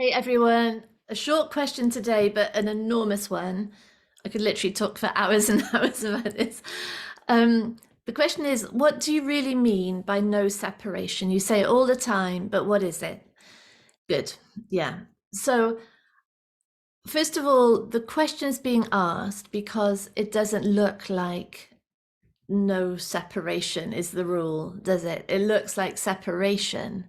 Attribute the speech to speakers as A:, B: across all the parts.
A: Hey everyone, a short question today, but an enormous one. I could literally talk for hours and hours about this. Um, the question is, what do you really mean by no separation? You say it all the time, but what is it? Good. Yeah. So, first of all, the question is being asked because it doesn't look like no separation is the rule, does it? It looks like separation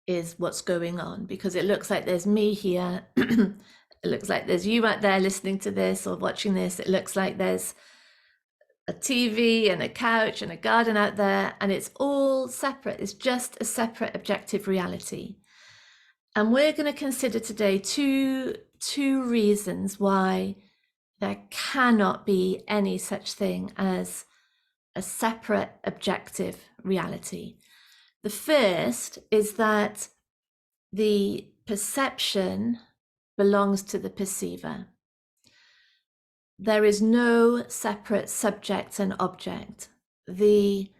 A: is what's going on because it looks like there's me here. It looks like there's you out there listening to this or watching this. It looks like there's a TV and a couch and a garden out there, and it's all separate. It's just a separate objective reality. And we're going to consider today two reasons why there cannot be any such thing as a separate objective reality. The first is that the perception belongs to the perceiver. There is no separate subject and object. The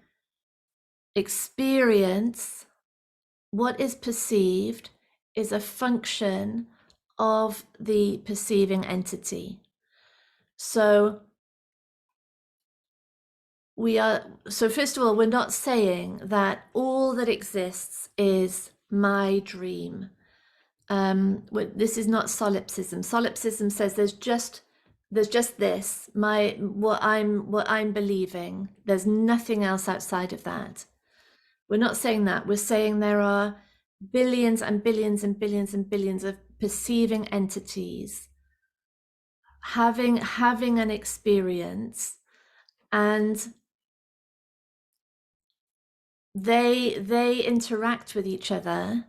A: experience, what is perceived, is a function of the perceiving entity. So first of all, we're not saying that all that exists is my dream. This is not solipsism. Solipsism says there's just this, what I'm believing. There's nothing else outside of that. We're not saying that. We're saying there are billions and billions and billions and billions of perceiving entities having an experience, and they interact with each other,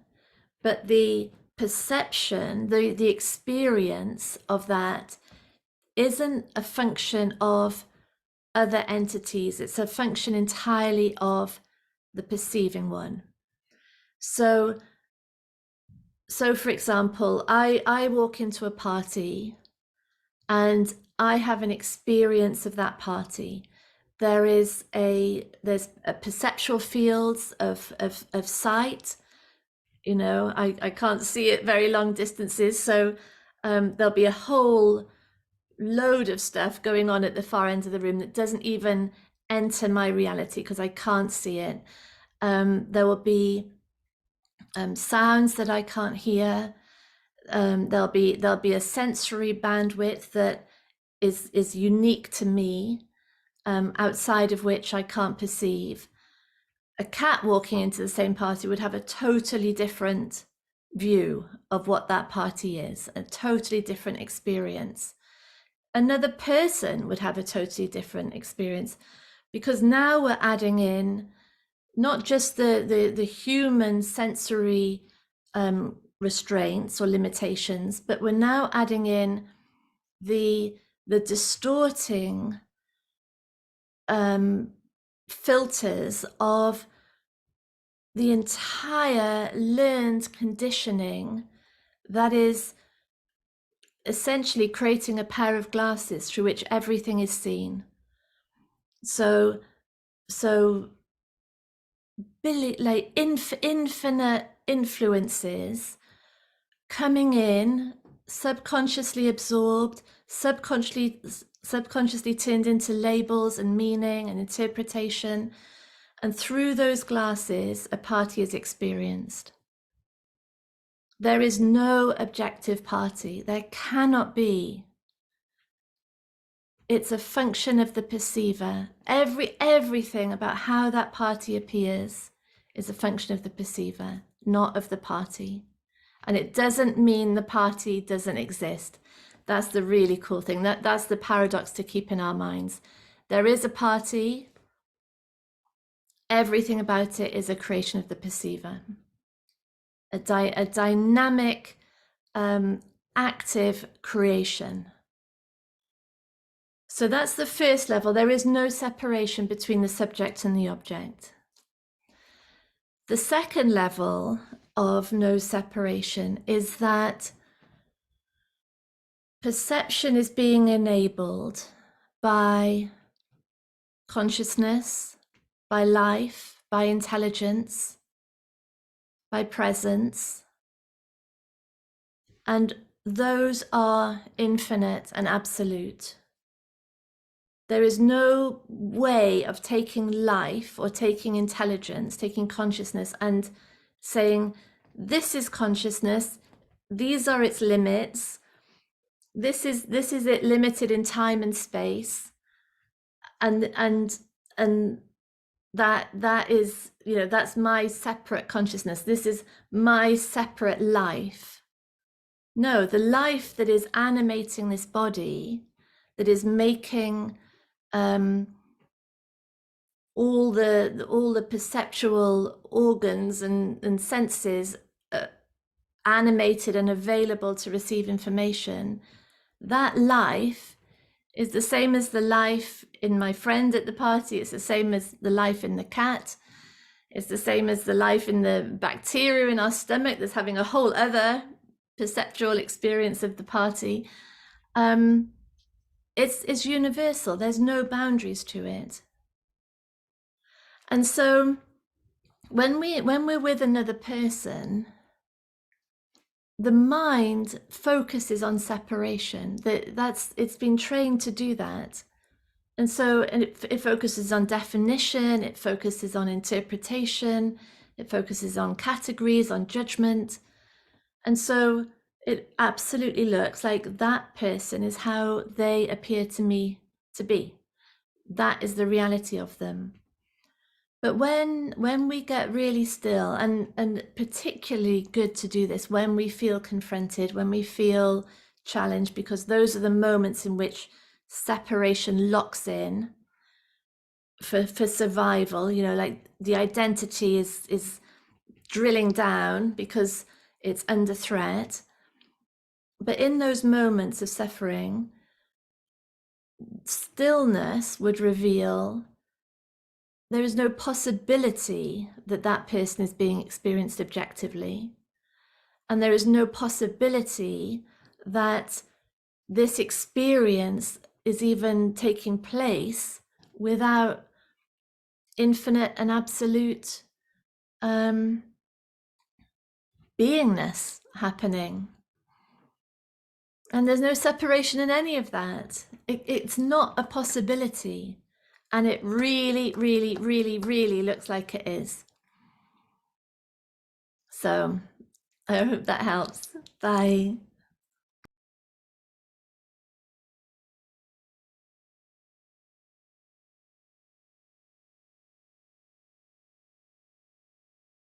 A: but the perception, the experience of that isn't a function of other entities. It's a function entirely of the perceiving one. So, for example, I walk into a party and I have an experience of that party. There's a perceptual fields of sight. I can't see it very long distances, so there'll be a whole load of stuff going on at the far end of the room that doesn't even enter my reality because I can't see it. There will be sounds that I can't hear. There'll be a sensory bandwidth that is unique to me, outside of which I can't perceive. A cat walking into the same party would have a totally different view of what that party is, a totally different experience. Another person would have a totally different experience, because now we're adding in not just the human sensory restraints or limitations, but we're now adding in the distorting filters of the entire learned conditioning that is essentially creating a pair of glasses through which everything is seen. So infinite influences coming in, subconsciously absorbed, subconsciously turned into labels and meaning and interpretation, and through those glasses a party is experienced. There is no objective party. There cannot be. It's a function of the perceiver. Everything about how that party appears is a function of the perceiver, not of the party. And it doesn't mean the party doesn't exist. That's the really cool thing. That's the paradox to keep in our minds. There is a party. Everything about it is a creation of the perceiver. A dynamic, active creation. So that's the first level. There is no separation between the subject and the object. The second level of no separation is that perception is being enabled by consciousness, by life, by intelligence, by presence, And those are infinite and absolute. There is no way of taking life or taking intelligence, taking consciousness and saying, this is consciousness, these are its limits, this is it limited in time and space, and that is, you know, that's my separate consciousness, this is my separate life. No, the life that is animating this body, that is making all the perceptual organs and senses animated and available to receive information, that life is the same as the life in my friend at the party. It's the same as the life in the cat. It's the same as the life in the bacteria in our stomach that's having a whole other perceptual experience of the party. It's universal. There's no boundaries to it. And so when we're with another person, the mind focuses on separation. It's been trained to do that. And so it focuses on definition, it focuses on interpretation, it focuses on categories, on judgment. And so it absolutely looks like that person is how they appear to me to be. That is the reality of them. But when we get really still, and particularly good to do this when we feel confronted, when we feel challenged, because those are the moments in which separation locks in for survival, you know, like the identity is drilling down because it's under threat. But in those moments of suffering, stillness would reveal there is no possibility that that person is being experienced objectively. And there is no possibility that this experience is even taking place without infinite and absolute beingness happening. And there's no separation in any of that. It's not a possibility. And it really, really, really, really looks like it is. So I hope that helps. Bye.